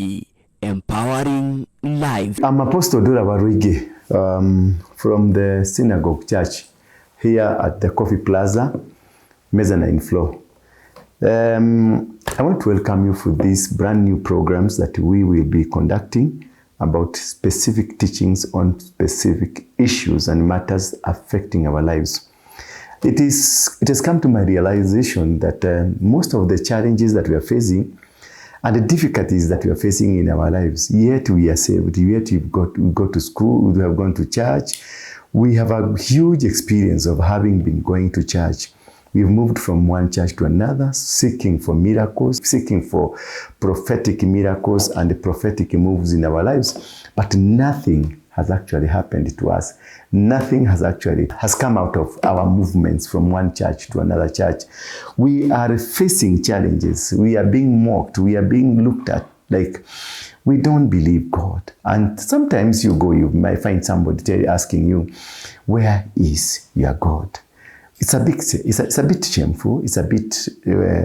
by empowering lives. I'm Apostle Ndura Waruinge from the Synagogue Church here at the Coffee Plaza, mezzanine floor. I want to welcome you for these brand new programs that we will be conducting about specific teachings on specific issues and matters affecting our lives. It has come to my realization that most of the challenges that we are facing and the difficulties that we are facing in our lives, yet we are saved, yet we go to school, we have gone to church. We have a huge experience of having been going to church. We've moved from one church to another, seeking for miracles, seeking for prophetic miracles and prophetic moves in our lives. But nothing has actually happened to us. Nothing has come out of our movements from one church to another church. We are facing challenges. We are being mocked. We are being looked at like we don't believe God. And sometimes you might find somebody asking you, where is your God? It's a bit shameful. It's a bit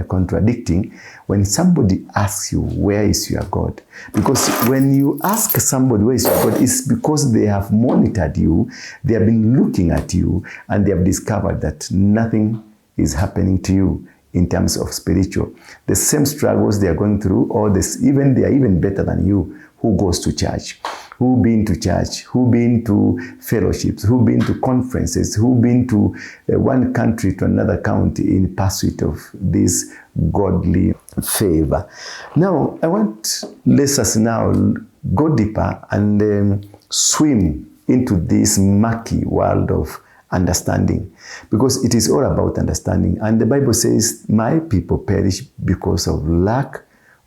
contradicting when somebody asks you, where is your God? Because when you ask somebody, where is your God? It's because they have monitored you, they have been looking at you, and they have discovered that nothing is happening to you in terms of spiritual. The same struggles they are going through, or they are even better than you, who goes to church, who been to church, who been to fellowships, who been to conferences, who been to one country to another country in pursuit of this godly favor. Now, let us now go deeper and swim into this murky world of understanding, because it is all about understanding. And the Bible says, my people perish because of lack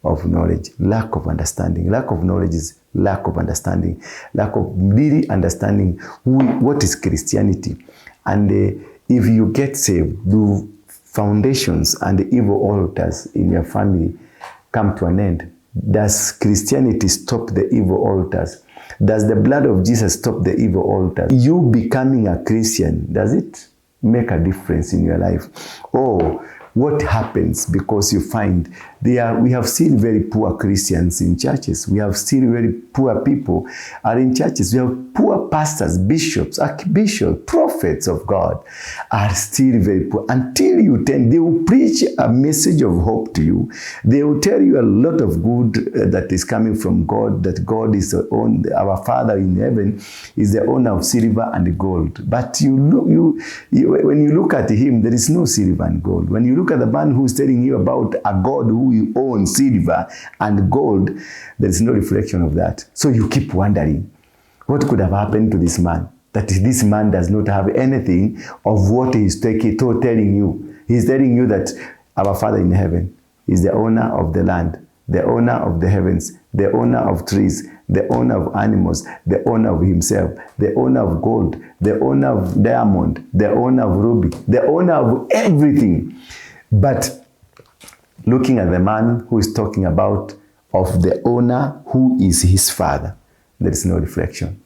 of knowledge, lack of understanding. Lack of knowledge is lack of understanding, lack of really understanding what is Christianity. And if you get saved, do foundations and evil altars in your family come to an end? Does Christianity stop the evil altars? Does the blood of Jesus stop the evil altars? You becoming a Christian, does it make a difference in your life? Or what happens? Because you find we have seen very poor Christians in churches. We have seen very poor people are in churches. We have poor pastors, bishops, archbishops, prophets of God are still very poor. Until they will preach a message of hope to you. They will tell you a lot of good that is coming from God, that God is our Father in heaven is the owner of silver and gold. But when you look at him, there is no silver and gold. When you look at the man who is telling you about a God who owns silver and gold, there is no reflection of that. So you keep wondering, what could have happened to this man? That this man does not have anything of what he is telling you. He's telling you that our Father in heaven is the owner of the land, the owner of the heavens, the owner of trees, the owner of animals, the owner of himself, the owner of gold, the owner of diamond, the owner of ruby, the owner of everything. But looking at the man who is talking about of the owner who is his father, there is no reflection.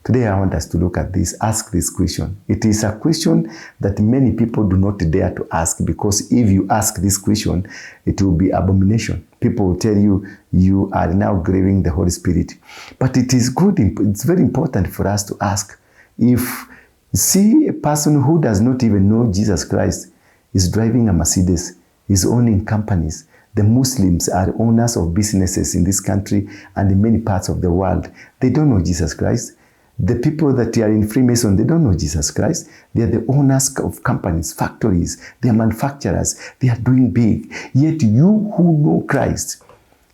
Today I want us to look at this, ask this question. It is a question that many people do not dare to ask, because if you ask this question, it will be abomination. People will tell you, you are now grieving the Holy Spirit. But it is good, it's very important for us to ask. If see a person who does not even know Jesus Christ is driving a Mercedes, is owning companies. The Muslims are owners of businesses in this country and in many parts of the world. They don't know Jesus Christ. The people that are in Freemason, they don't know Jesus Christ. They are the owners of companies, factories. They are manufacturers. They are doing big. Yet you who know Christ,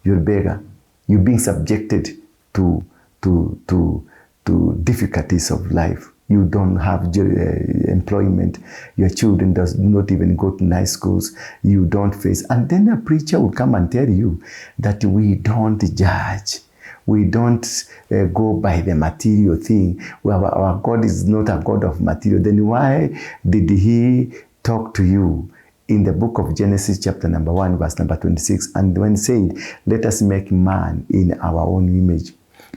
you're a beggar. You're being subjected to difficulties of life. You don't have employment. Your children do not even go to nice schools. You don't face. And then a preacher will come and tell you that we don't judge. We don't go by the material thing. Our God is not a God of material. Then why did he talk to you in the book of Genesis chapter number 1, verse number 26? And when said, let us make man in our own image.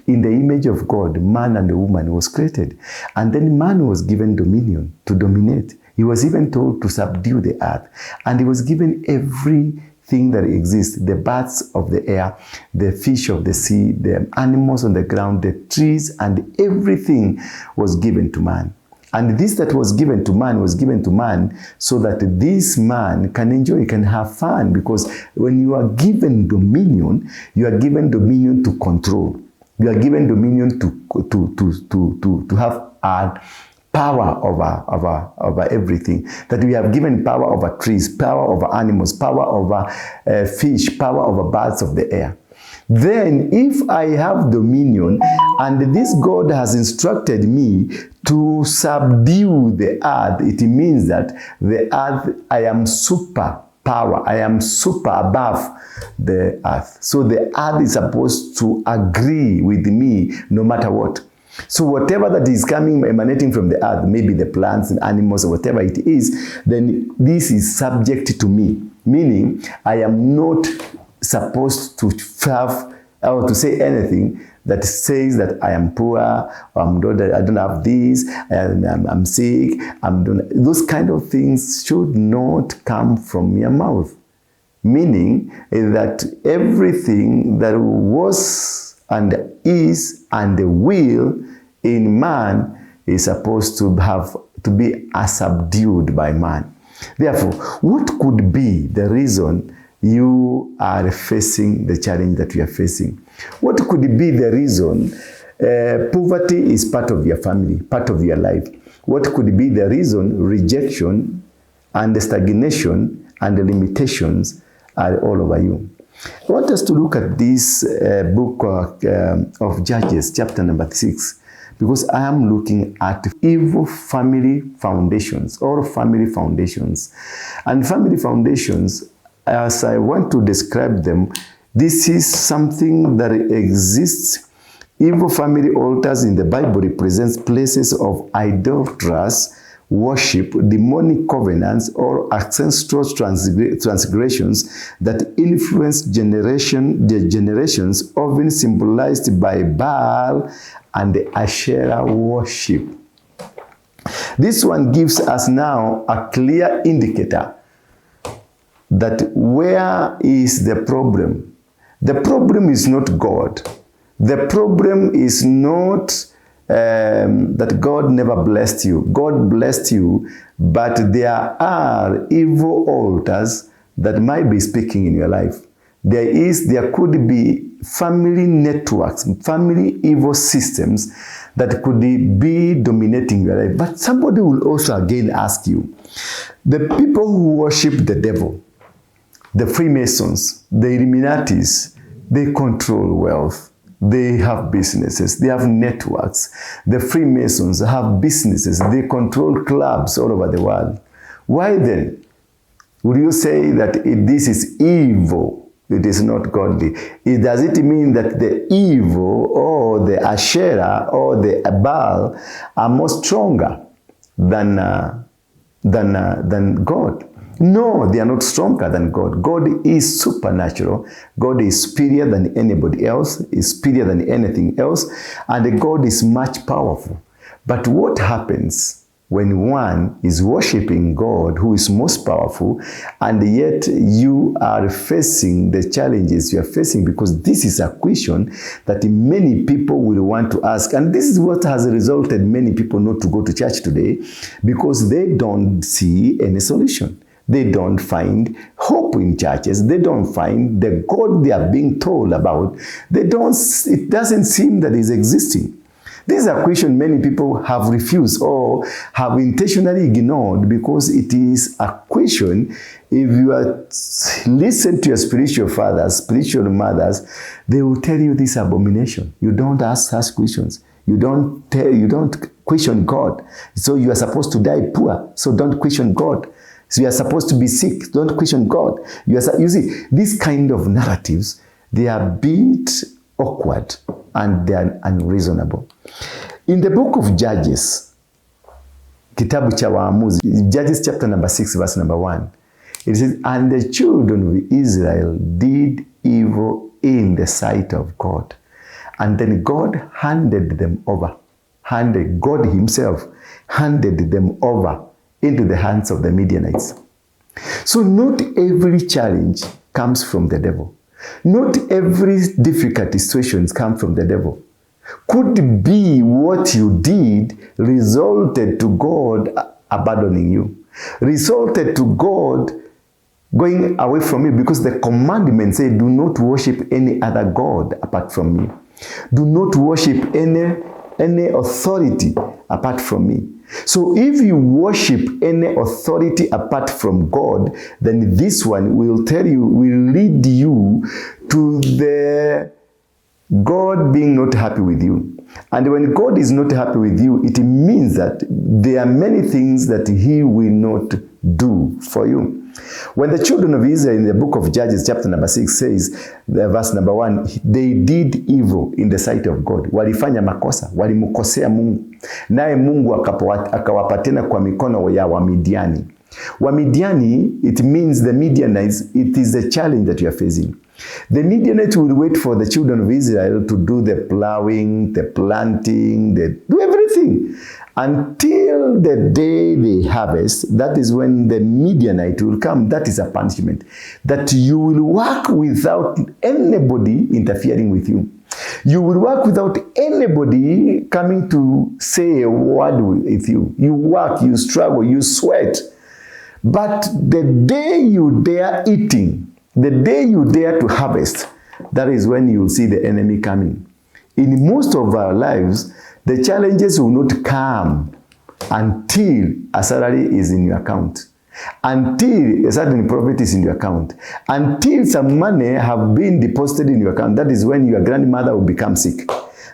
In the image of God, man and woman was created. And then man was given dominion to dominate. He was even told to subdue the earth. And he was given every thing that exists, the birds of the air, the fish of the sea, the animals on the ground, the trees, and everything was given to man. And this that was given to man so that this man can enjoy, can have fun. Because when you are given dominion, you are given dominion to control. You are given dominion to have power over everything. That we have given power over trees, power over animals, power over fish, power over birds of the air. Then if I have dominion, and this God has instructed me to subdue the earth, it means that the earth, I am super power, I am super above the earth. So the earth is supposed to agree with me no matter what. So whatever that is coming, emanating from the earth, maybe the plants and animals or whatever it is, then this is subject to me. Meaning, I am not supposed to have or to say anything that says that I am poor, or I don't have this, I'm sick, those kind of things should not come from your mouth. Meaning that everything that was and is and will in man is supposed to be subdued by man. Therefore, what could be the reason you are facing the challenge that you are facing? What could be the reason? Poverty is part of your family, part of your life. What could be the reason? Rejection and stagnation and the limitations are all over you. I want us to look at this book of Judges, chapter number 6, because I am looking at evil family foundations, or family foundations. And family foundations, as I want to describe them, this is something that exists. Evil family altars in the Bible represents places of idolatrous worship, demonic covenants, or ancestral transgressions that influence the generations, often symbolized by Baal and the Asherah worship. This one gives us now a clear indicator that where is the problem? The problem is not God. The problem is not that God never blessed you. God blessed you, but there are evil altars that might be speaking in your life. There could be family networks, family evil systems that could be dominating your life. But somebody will also again ask you, the people who worship the devil, the Freemasons, the Illuminatis, they control wealth. They have businesses. They have networks. The Freemasons have businesses. They control clubs all over the world. Why then would you say that this is evil? It is not godly. Does it mean that the evil or the Asherah or the Baal are more stronger than God? No, they are not stronger than God. God is supernatural. God is superior than anybody else, is superior than anything else, and God is much powerful. But what happens when one is worshiping God, who is most powerful, and yet you are facing the challenges you are facing? Because this is a question that many people will want to ask. And this is what has resulted many people not to go to church today, because they don't see any solution. They don't find hope in churches. They don't find the God they are being told about. It doesn't seem that is existing. This is a question many people have refused or have intentionally ignored, because it is a question. If you are listen to your spiritual fathers, spiritual mothers, they will tell you this abomination. You don't ask such questions. You don't question God. So you are supposed to die poor. So don't question God. So you are supposed to be sick. Don't question God. You see, these kind of narratives, they are a bit awkward and they are unreasonable. In the book of Judges, Kitabu cha Waamuzi, Judges chapter number 6, verse number 1, it says, "And the children of Israel did evil in the sight of God. And then God handed them over. God himself handed them over into the hands of the Midianites." So not every challenge comes from the devil. Not every difficult situation comes from the devil. Could be what you did resulted to God abandoning you, resulted to God going away from you, because the commandment said, do not worship any other God apart from me. Do not worship any authority apart from me. So if you worship any authority apart from God, then this one will lead you to the God being not happy with you. And when God is not happy with you, it means that there are many things that he will not do for you. When the children of Israel in the book of Judges chapter number 6 says, verse number 1, they did evil in the sight of God. Walifanya makosa, walimukosea Mungu. Naye Mungu akawapatia kwa mikono ya Wamidiani. Wamidiani, it means the Midianites, it is the challenge that you are facing. The Midianites will wait for the children of Israel to do the plowing, the planting, do everything. Until the day they harvest, that is when the Midianite will come. That is a punishment. That you will work without anybody interfering with you. You will work without anybody coming to say a word with you. You work, you struggle, you sweat. But the day you dare eating, the day you dare to harvest, that is when you will see the enemy coming. In most of our lives, the challenges will not come until a salary is in your account, until a certain profit is in your account, until some money have been deposited in your account. That is when your grandmother will become sick.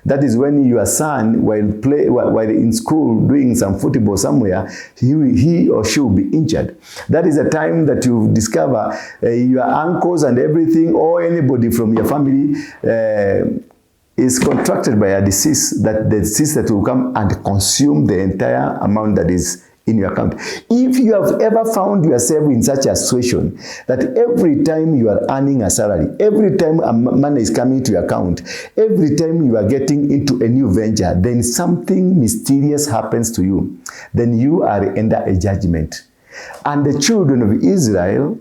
That is when your son, while in school doing some football somewhere, he or she will be injured. That is a time that you discover your uncles and everything, or anybody from your family is contracted by a disease, that the disease that will come and consume the entire amount that is in your account. If you have ever found yourself in such a situation that every time you are earning a salary, every time money is coming to your account, every time you are getting into a new venture, then something mysterious happens to you, then you are under a judgment. And the children of Israel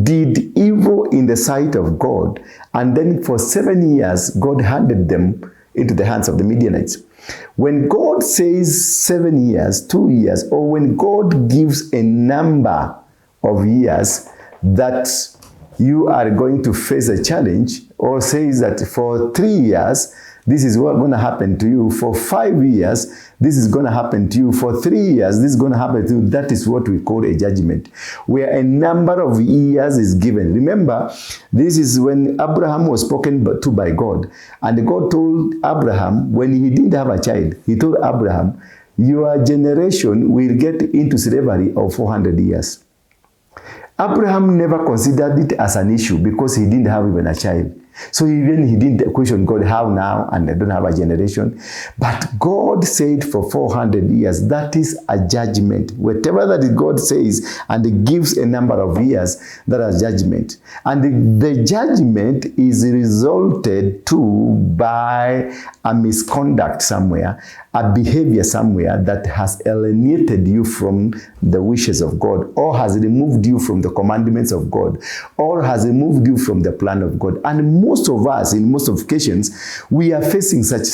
did evil in the sight of God, and then for 7 years God handed them into the hands of the Midianites. When God says 7 years, 2 years, or when God gives a number of years that you are going to face a challenge, or says that for 3 years this is what's going to happen to you, for 5 years this is going to happen to you, for 3 years this is going to happen to you, that is what we call a judgment, where a number of years is given. Remember, this is when Abraham was spoken to by God, and God told Abraham, when he didn't have a child, he told Abraham, your generation will get into slavery of 400 years. Abraham never considered it as an issue because he didn't have even a child. So even he didn't question God, how now, and I don't have a generation. But God said for 400 years, that is a judgment. Whatever that God says, and he gives a number of years, that is judgment. And the judgment is resulted to by a misconduct somewhere, a behavior somewhere that has alienated you from the wishes of God, or has removed you from the commandments of God, or has removed you from the plan of God. And most of us, in most of occasions, we are facing such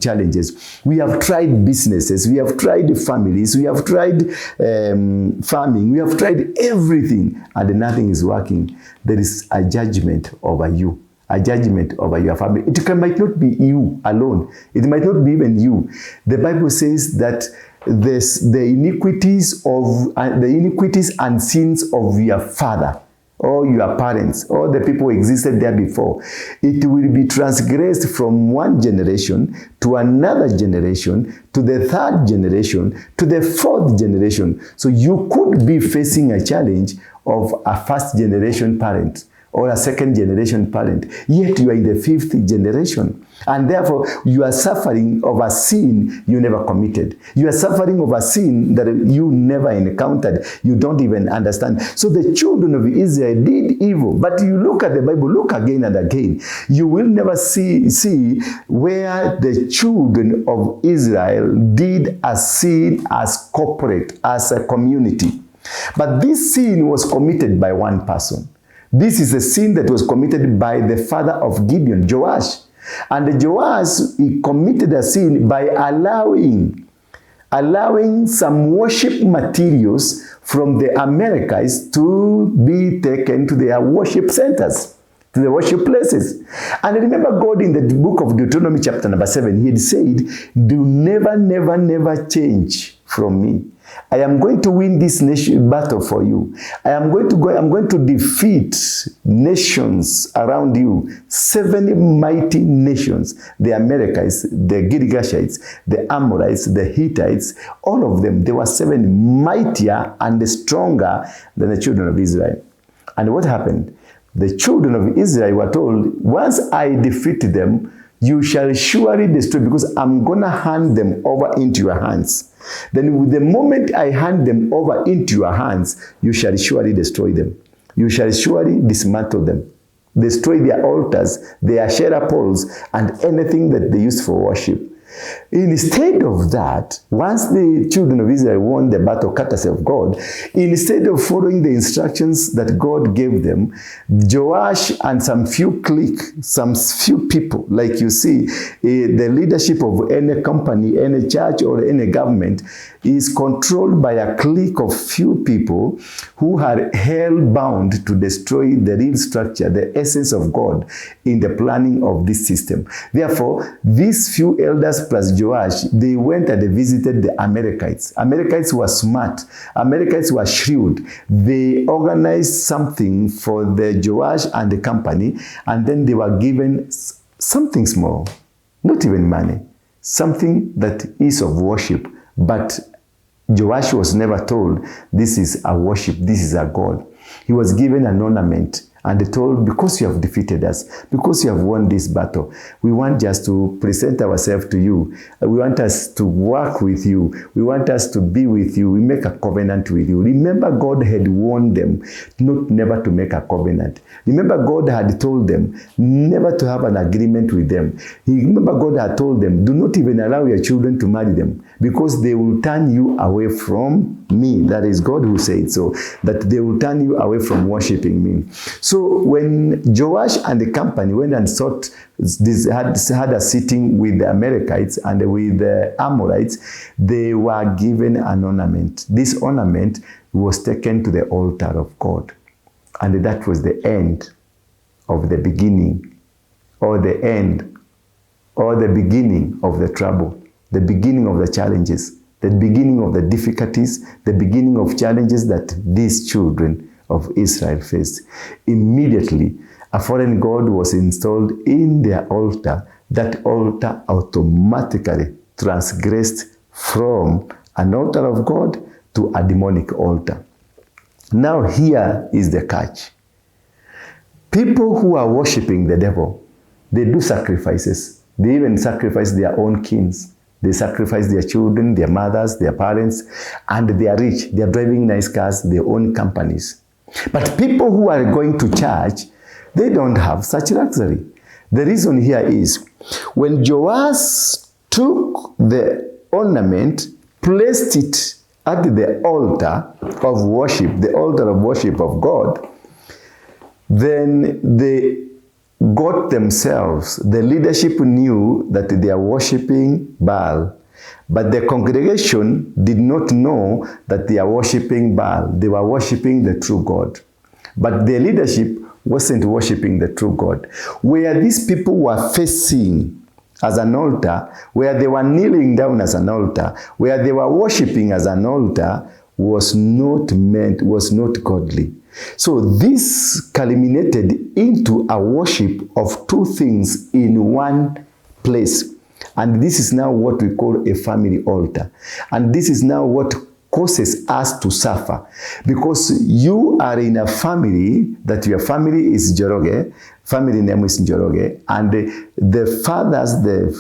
challenges. We have tried businesses, we have tried families, we have tried farming, we have tried everything, and nothing is working. There is a judgment over you. A judgment over your family. It might not be you alone. It might not be even you. The Bible says that the iniquities and sins of your father, or your parents, or the people who existed there before, it will be transgressed from one generation to another generation, to the third generation, to the fourth generation. So you could be facing a challenge of a first generation parent, or a second generation parent, yet you are in the fifth generation. And therefore, you are suffering of a sin you never committed. You are suffering of a sin that you never encountered. You don't even understand. So the children of Israel did evil. But you look at the Bible, look again and again. You will never see where the children of Israel did a sin as corporate, as a community. But this sin was committed by one person. This is a sin that was committed by the father of Gideon, Joash. And Joash, he committed a sin by allowing some worship materials from the Amalekites to be taken to their worship centers, to the worship places. And remember, God in the book of Deuteronomy chapter number 7, he had said, do never change from me. I am going to win this nation battle for you. I'm going to defeat nations around you. 7 mighty nations. The Amalekites, the Girgashites, the Amorites, the Hittites, all of them. There were 7 mightier and stronger than the children of Israel. And what happened? The children of Israel were told, once I defeat them, you shall surely destroy, because I'm going to hand them over into your hands. Then with the moment I hand them over into your hands, you shall surely destroy them. You shall surely dismantle them, destroy their altars, their Asherah poles, and anything that they use for worship. Instead of that, once the children of Israel won the battle courtesy of God, instead of following the instructions that God gave them, Joash and some few people, like you see, the leadership of any company, any church, or any government is controlled by a clique of few people who are hell-bound to destroy the real structure, the essence of God in the planning of this system. Therefore, these few elders plus Joash, they went and they visited the Amalekites. Amalekites were smart. Amalekites were shrewd. They organized something for the Joash and the company, and then they were given something small, not even money, something that is of worship. But Joash was never told, this is a worship, this is a God. He was given an ornament and told, because you have defeated us, because you have won this battle, we want just to present ourselves to you. We want us to work with you. We want us to be with you. We make a covenant with you. Remember, God had warned them never to make a covenant. Remember, God had told them never to have an agreement with them. Remember, God had told them, do not even allow your children to marry them, because they will turn you away from me. That is God who said so, that they will turn you away from worshiping me. So when Joash and the company went and sought this, had a sitting with the Amalekites and with the Amorites, they were given an ornament. This ornament was taken to the altar of God. And that was the end of the beginning, or the end, or the beginning of the trouble, the beginning of the challenges, the beginning of the difficulties, the beginning of challenges that these children of Israel faced. Immediately, a foreign god was installed in their altar. That altar automatically transgressed from an altar of God to a demonic altar. Now here is the catch. People who are worshiping the devil, they do sacrifices. They even sacrifice their own kings. They sacrifice their children, their mothers, their parents, and they are rich. They are driving nice cars, they own companies. But people who are going to church, they don't have such luxury. The reason here is, when Joash took the ornament, placed it at the altar of worship, the altar of worship of God, then they got themselves, the leadership knew that they are worshiping Baal. But the congregation did not know that they are worshiping Baal. They were worshiping the true God. But the leadership wasn't worshiping the true God. Where these people were facing as an altar, where they were kneeling down as an altar, where they were worshiping as an altar, was not godly. So this culminated into a worship of two things in one place. And this is now what we call a family altar. And this is now what causes us to suffer. Because you are in a family, that your family is Njoroge, family name is Njoroge, and the fathers, the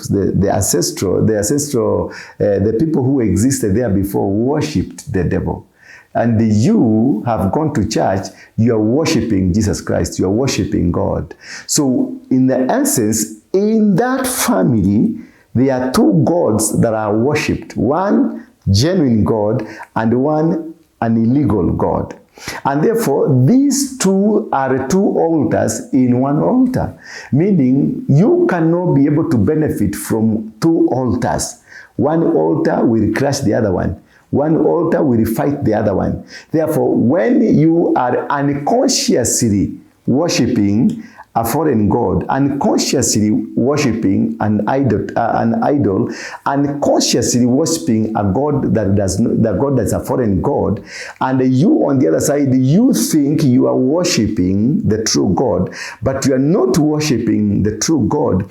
people who existed there before worshipped the devil. And you have gone to church, you are worshiping Jesus Christ, you are worshiping God. So in the essence, in that family, there are two gods that are worshipped. One genuine God and one an illegal God. And therefore, these two are two altars in one altar. Meaning, you cannot be able to benefit from two altars. One altar will crush the other one. One altar will fight the other one. Therefore, when you are unconsciously worshiping a foreign god, unconsciously worshiping an idol, unconsciously worshiping a god that's a foreign god, and you on the other side, you think you are worshiping the true God, but you are not worshiping the true God,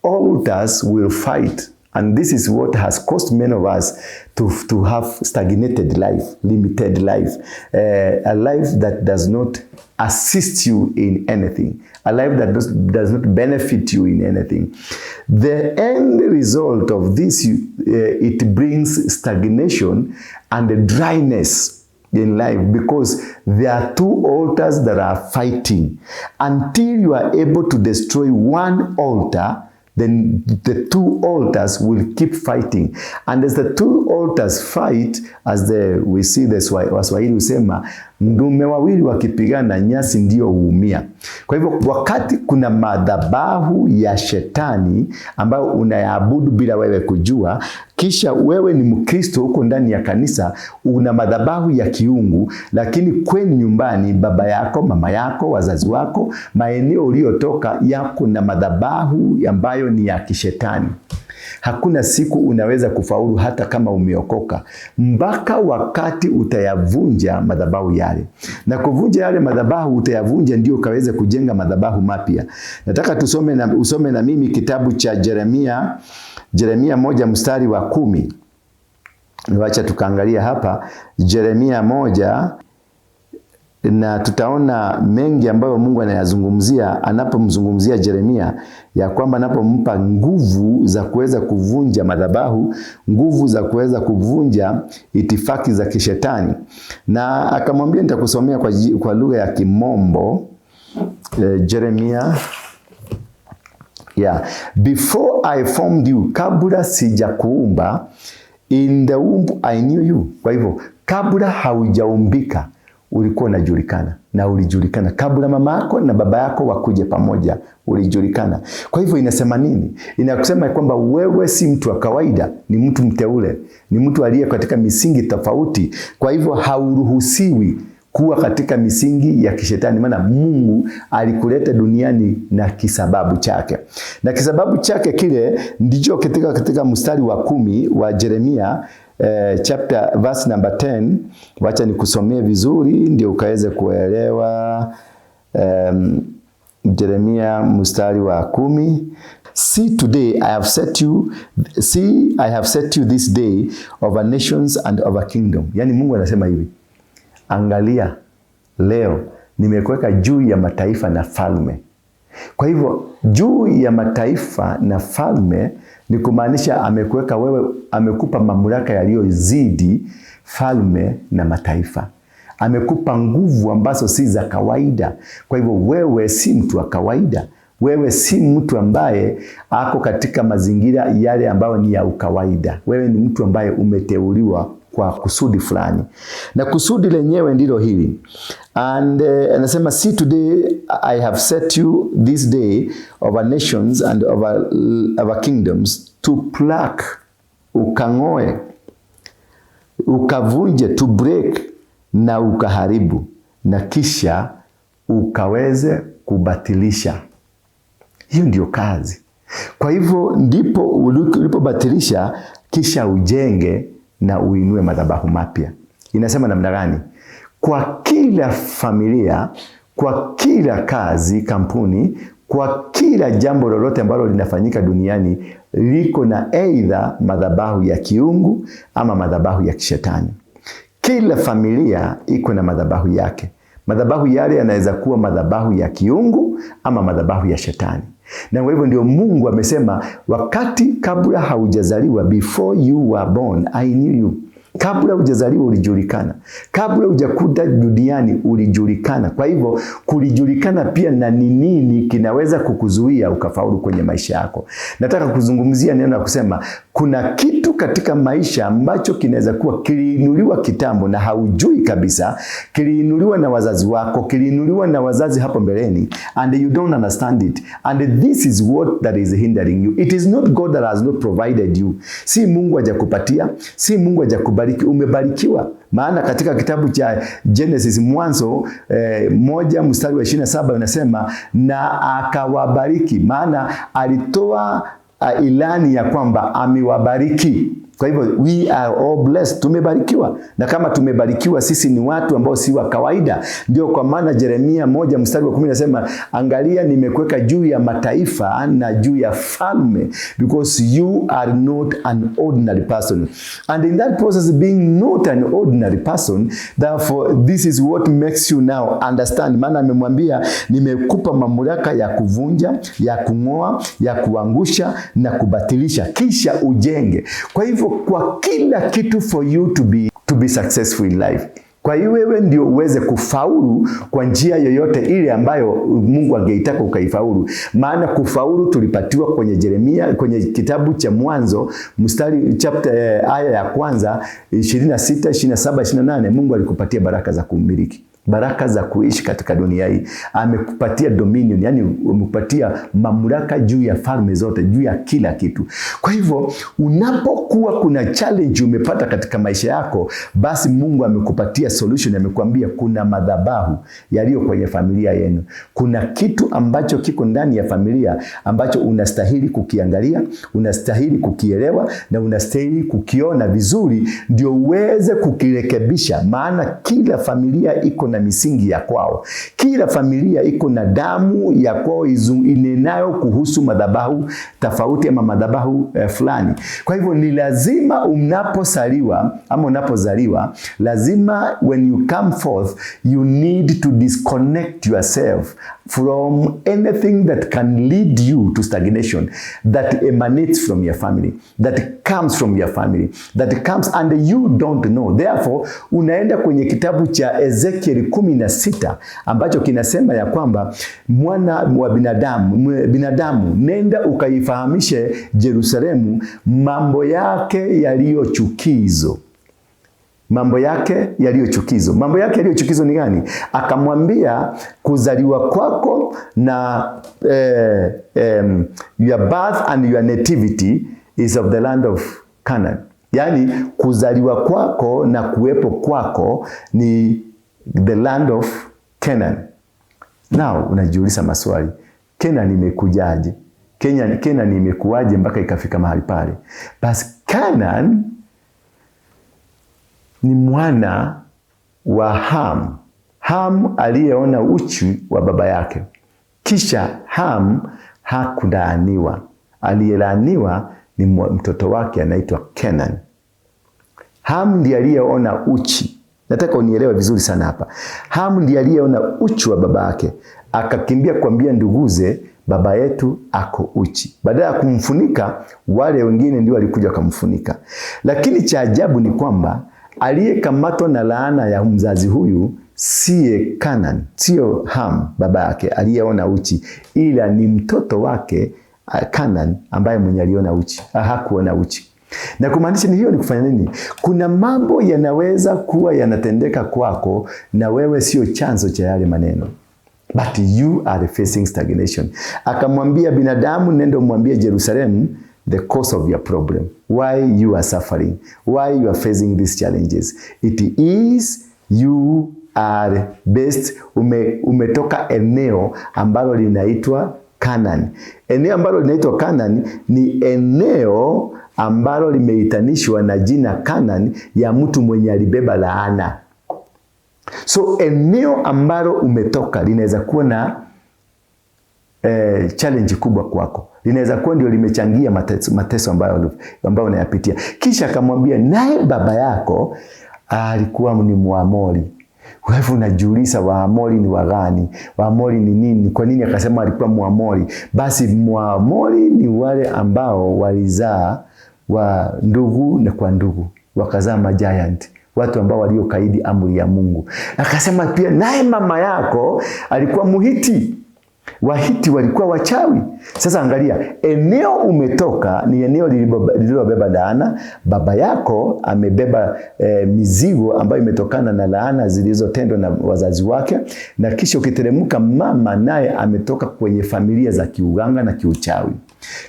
altars will fight. And this is what has caused many of us to have stagnated life, limited life, a life that does not assist you in anything, a life that does not benefit you in anything. The end result of this, it brings stagnation and dryness in life, because there are two altars that are fighting. Until you are able to destroy one altar, then the two altars will keep fighting. And as the two altars fight, as we see this, Waswahili husema, ndume wawili wakipigana nyasi ndio huumia. Kwa hivyo wakati kuna madhabahu ya shetani ambayo unayaabudu bila wewe kujua, kisha wewe ni Mkristo huko ndani ya kanisa, una madhabahu ya kiungu, lakini kwenu nyumbani baba yako, mama yako, wazazi wako, maeneo uliotoka yako na madhabahu ambayo ni ya kishetani. Hakuna siku unaweza kufaulu hata kama umeokoka, mpaka wakati utayavunja madhabahu yale. Na kuvunja yale madhabahu utayavunja ndio ukaweze kujenga madhabahu mapya. Nataka usome na mimi kitabu cha Yeremia 1 mstari wa 10. Wacha tukaangalia hapa Yeremia 1, na tutaona mengi ambayo Mungu anayazungumzia anapomzungumzia Yeremia, ya kwamba anapompa nguvu za kuweza kuvunja madhabahu, nguvu za kuweza kuvunja itifaki za kishetani. Na akamwambia, nitakusomea kwa lugha ya Kimombo, Yeremia, before I formed you, kabla sijakuumba, in the womb I knew you. Kwa hivyo kabla haujaumbika ulikuwa unajulikana, na ulijulikana kabla mama yako na baba yako wakuje pamoja, ulijulikana. Kwa hivyo inasema nini? Inakusema kwamba wewe si mtu wa kawaida, ni mtu mteule, ni mtu aliye katika misingi tofauti. Kwa hivyo hauruhusiwi kuwa katika misingi ya kishetani, maana Mungu alikuleta duniani na kisababu chake. Na kisababu chake kile ndicho katika mstari wa 10 wa Yeremia verse number 10. Wacha nikusomee vizuri ndio ukaweze kuelewa. Yeremia mstari wa 10. See, I have set you this day over nations and over kingdom. Yani Mungu anasema hivi, angalia leo nimekuweka juu ya mataifa na falme. Kwa hivyo juu ya mataifa na falme ni kumaanisha amekuweka wewe, amekupa mamlaka yaliyozidi falme na mataifa. Amekupa nguvu ambazo si za kawaida. Kwa hivyo wewe si mtu wa kawaida. Wewe si mtu ambaye ako katika mazingira yale ambayo ni ya ukawaida. Wewe ni mtu ambaye umeteuliwa kwa kusudi fulani. Na kusudi lenyewe ndilo hili. And anasema, see, today I have set you this day over nations and over kingdoms to pluck, ukang'oe, ukavunje, to break, na ukaharibu, na kisha ukaweze kubatilisha. Hiyo ndio kazi. Kwa hivyo ndipo ulipobatilisha, kisha ujenge na uinue madhabahu mapya. Inasema namna gani? Kwa kila familia, kwa kila kazi, kampuni, kwa kila jambo lolote ambalo linafanyika duniani, liko na aidha madhabahu ya kiungu ama madhabahu ya kishetani. Kila familia iko na madhabahu yake. Madhabahu yale yanaweza kuwa madhabahu ya kiungu ama madhabahu ya shetani. Na hivyo ndio Mungu amesema, wakati kabla haujazaliwa, before you were born, I knew you. Kabla hujazaliwa ulijulikana. Kabla hujakuja duniani ulijulikana. Kwa hivyo kulijulikana pia na nini kinaweza kukuzuia ukafaulu kwenye maisha yako. Nataka kuzungumzia neno la kusema Kuna kitu katika maisha ambacho kinaweza kuwa kiliinuliwa kitambo na haujui kabisa, kiliinuliwa na wazazi wako, kiliinuliwa na wazazi hapo mbeleni, and you don't understand it. And this is what that is hindering you. It is not God that has not provided you. Si Mungu hajakupatia, si Mungu hajakubariki, umebarikiwa. Maana katika kitabu cha Genesis Mwanzo 1:27 unasema na akawabariki. Maana alitoa ilani ya kwamba amewabariki. Kwa hivyo we are all blessed, tumebarikiwa. Na kama tumebarikiwa, sisi ni watu ambao si wa kawaida. Ndio kwa maana Yeremia 1:10 nasema, angalia nimekuweka juu ya mataifa na juu ya falme, because you are not an ordinary person. And in that process, being not an ordinary person, therefore this is what makes you now understand. Maana amemwambia nimekupa mamlaka ya kuvunja, ya kung'oa, ya kuangusha na kubatilisha, kisha ujenge. Kwa hivyo kwa kila kitu for you to be successful in life. Kwa hiyo wewe ndio uweze kufaulu kwa njia yoyote ile ambayo Mungu angeitaka ukaifaulu. Maana kufaulu tulipatiwa kwenye Yeremia, kwenye kitabu cha Mwanzo aya ya kwanza 26, 27, 28, Mungu alikupatia baraka za kumiliki, baraka za kuishi katika dunia hii. Amekupatia dominion, yani amekupatia mamlaka juu ya falme zote, juu ya kila kitu. Kwa hivyo unapokuwa kuna challenge umepata katika maisha yako, basi Mungu amekupatia solution. Amekuambia kuna madhabahu yaliyo kwenye familia yenu. Kuna kitu ambacho kiko ndani ya familia ambacho unastahili kukiangalia, unastahili kukielewa na unastahili kukiona vizuri ndio uweze kukirekebisha. Maana kila familia iko na misingi ya kwao. Kila familia iko na damu ya kwao inenayo kuhusu madhabahu tofauti ama madhabahu fulani. Kwa hivyo ni lazima unapozaliwa, lazima when you come forth, you need to disconnect yourself from anything that can lead you to stagnation, that emanates from your family, that comes from your family, that comes and you don't know. Therefore, unaenda kwenye kitabu cha Ezekiel 16 ambacho kinasema ya kwamba mwana wa binadamu, nenda ukaifahamishe Yerusalemu mambo yake yaliyochukizo. Mambo yake yaliyochukizo. Mambo yake yaliyochukizo ni gani? Akamwambia kuzaliwa kwako na your birth and your nativity is of the land of Canaan. Yani kuzaliwa kwako na kuwepo kwako ni the land of Canaan. Now unajiuliza maswali. Canaan imekujaje? Canaan imekuaje mpaka ikafika mahali pale? Basi Canaan ni mwana wa Ham. Ham aliyeona uchi wa baba yake. Kisha Ham hakulaaniwa. Aliyelaaniwa ni mtoto wake anaitwa Canaan. Ham ndiye aliyeona uchi. Nataka unielewe vizuri sana hapa. Ham ndiye aliyeona uchi wa baba yake. Akakimbia kuambia nduguze, baba yetu ako uchi. Badala ya kumfunika, wale wengine ndio walikuja kumfunika. Lakini cha ajabu ni kwamba aliyekamatwa na laana ya mzazi huyu siye Canaan, sio Ham baba yake aliyeona uchi, ila ni mtoto wake Canaan ambaye mwenye aliona uchi, hakuona uchi. Na kumaanisha ni hiyo ni kufanya nini? Kuna mambo yanaweza kuwa yanatendeka kwako na wewe sio chanzo cha yale maneno. But you are facing stagnation. Akamwambia binadamu, nenda umwambie Jerusalem the cause of your problem. Why you are suffering. Why you are facing these challenges. It is you are best. Umetoka eneo ambalo linaitwa Canaan. Eneo ambalo linaitwa Canaan ni eneo ambalo limeitanishwa na jina Canaan ya mtu mwenye alibeba laana. So eneo ambalo umetoka linaweza kuwa na challenge kubwa kwako. Linaweza kuwa ndio limechangia mateso ambayo unayapitia. Kisha akamwambia naye baba yako alikuwa ni Muamori. Wewe unajiuliza Waamori ni wagani? Waamori ni nini? Kwa nini akasema alikuwa Muamori? Basi Muamori ni wale ambao walizaa wa ndugu na kwa ndugu, wakazaa majiant, watu ambao waliokaidi amri ya Mungu. Akasema pia naye mama yako alikuwa Muhiti. Wahiti walikuwa wachawi. Sasa angalia, eneo umetoka ni eneo lililobeba laana. Baba yako amebeba mizigo ambayo imetokana na laana zilizotendwa na wazazi wake, na kisha ukiteremka, mama naye ametoka kwenye familia za kiuganga na kiuchawi.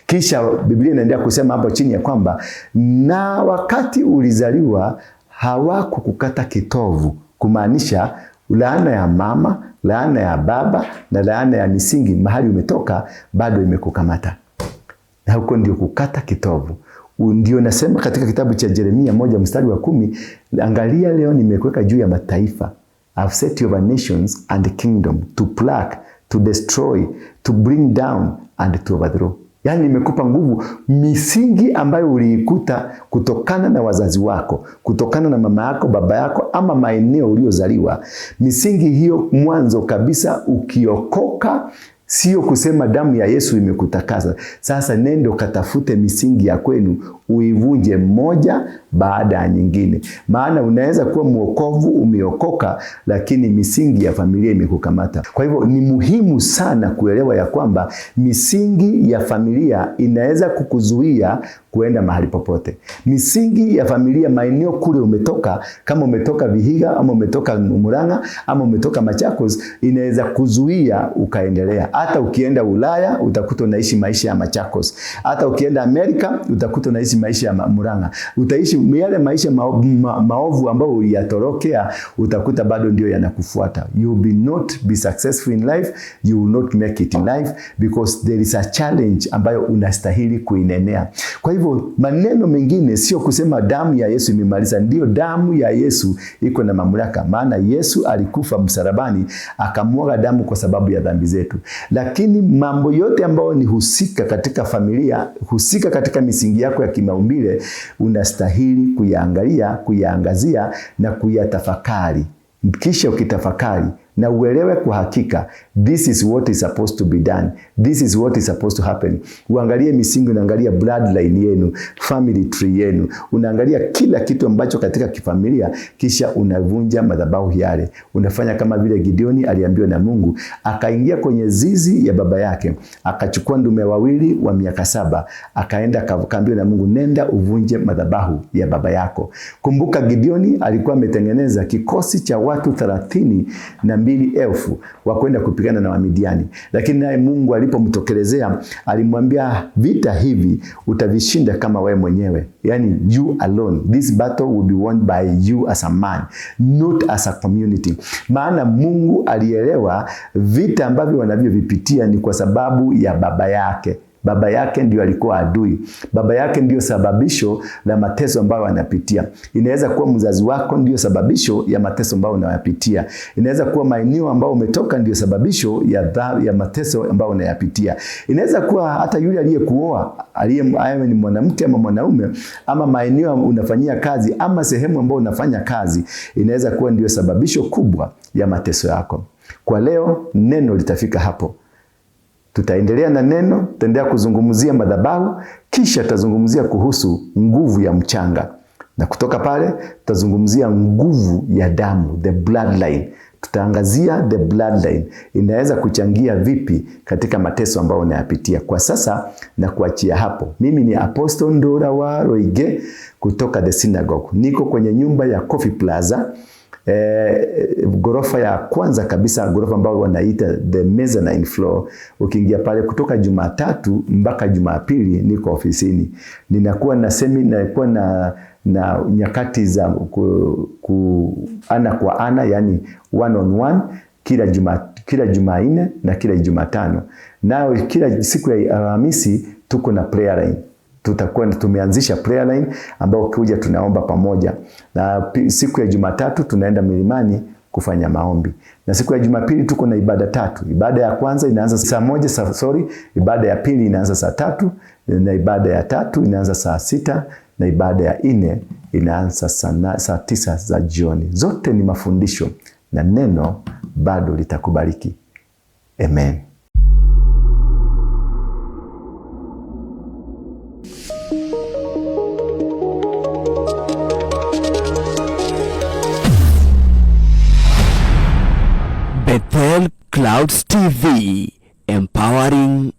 Kisha Biblia inaendelea kusema hapo chini ya kwamba na wakati ulizaliwa hawakukukata kitovu, kumaanisha laana ya mama, laana ya baba na laana ya misingi mahali umetoka bado imekukamata. Na huko ndio kukata kitovu. Ndio nasema katika kitabu cha Yeremia 1:10, angalia leo nimekuweka juu ya mataifa. I've set you over nations and kingdom to pluck, to destroy, to bring down and to overthrow. Yani nimekupa nguvu misingi ambayo uliikuta kutokana na wazazi wako, kutokana na mama yako, baba yako, ama maeneo uliozaliwa. Misingi hiyo mwanzo kabisa ukiokoka, sio kusema damu ya Yesu imekutakasa. Sasa nendo katafute misingi ya kwenu, uivunje moja baada ya nyingine. Maana unaweza kuwa mwokovu, umeokoka, lakini misingi ya familia imekukamata. Kwa hivyo ni muhimu sana kuelewa ya kwamba misingi ya familia inaweza kukuzuia kuenda mahali popote. Misingi ya familia, maeneo kule umetoka, kama umetoka Vihiga ama umetoka Murang'a ama umetoka Machakos, inaweza kuzuia ukaendelea. Hata ukienda Ulaya utakuta unaishi maisha ya Machakos. Hata ukienda Amerika utakuta unaishi maisha ya Murang'a. Utaishi yale maisha maovu ambayo uliyatorokea, utakuta bado ndio yanakufuata. You will not be successful in life, you will not make it in life, because there is a challenge ambayo unastahili kuinenea. Kwa hivyo maneno mengine sio kusema damu ya Yesu imemaliza. Ndio, damu ya Yesu iko na mamlaka, maana Yesu alikufa msalabani akamwaga damu kwa sababu ya dhambi zetu. Lakini mambo yote ambayo ni husika katika familia, husika katika misingi yako ya kimaumbile, unastahili kuyaangalia, kuyaangazia na kuyatafakari. Kisha ukitafakari na uelewe kwa hakika, this is what is supposed to be done, this is what is supposed to happen. Uangalie misingi, unaangalia bloodline yenu, family tree yenu, unaangalia kila kitu ambacho katika kifamilia, kisha unavunja madhabahu yale. Unafanya kama vile Gideoni aliambiwa na Mungu, akaingia kwenye zizi ya baba yake, akachukua ndume wawili wa miaka 7, akaenda akaambiwa na Mungu, nenda uvunje madhabahu ya baba yako. Kumbuka Gideoni alikuwa ametengeneza kikosi cha watu 32,000 wa kwenda kupigana na Wamidiani. Lakini naye Mungu alipomtokelezea alimwambia, vita hivi utavishinda kama wewe mwenyewe. Yani you alone. This battle will be won by you as a man, not as a community. Maana Mungu alielewa vita ambavyo wanavyovipitia ni kwa sababu ya baba yake. Baba yake ndio alikuwa adui. Baba yake ndio sababisho la mateso ambayo anapitia. Inaweza kuwa mzazi wako ndio sababisho ya mateso ambayo unayapitia. Inaweza kuwa maeneo ambayo umetoka ndio sababisho ya mateso ambayo unayapitia. Inaweza kuwa hata yule aliyekuoa, awe ni mwanamke ama mwanaume, ama maeneo unafanyia kazi ama sehemu ambayo unafanya kazi, inaweza kuwa ndio sababisho kubwa ya mateso yako. Kwa leo neno litafika hapo. Tutaendelea na neno, tutaendelea kuzungumzia madhabahu, kisha tutazungumzia kuhusu nguvu ya mchanga. Na kutoka pale tutazungumzia nguvu ya damu, the bloodline. Tutaangazia the bloodline inaweza kuchangia vipi katika mateso ambayo unayapitia. Kwa sasa na kuachia hapo. Mimi ni Apostle Ndurawaruinge kutoka the synagogue. Niko kwenye nyumba ya Coffee Plaza. Gorofa ya kwanza kabisa, gorofa ambayo wanaita the mezzanine floor. Ukiingia pale kutoka Jumatatu mpaka Jumapili niko ofisini. Ninakuwa na nakuwa na nyakati za ana kwa ana, yani one on one, kila Jumanne na kila Jumatano. Nao kila siku ya Alhamisi tuko na prayer line. Tutakuwa tumeanzisha prayer line ambao kuja tunaomba pamoja. Na siku ya Jumatatu tunaenda milimani kufanya maombi. Na siku ya Jumapili tuko na ibada 3. Ibada ya kwanza inaanza saa 1, ibada ya pili inaanza saa 3, na ibada ya 3 inaanza saa 6, na ibada ya 4 inaanza saa 9 za jioni. Zote ni mafundisho na neno bado litakubariki. Amen. Bethel Clouds TV. empowering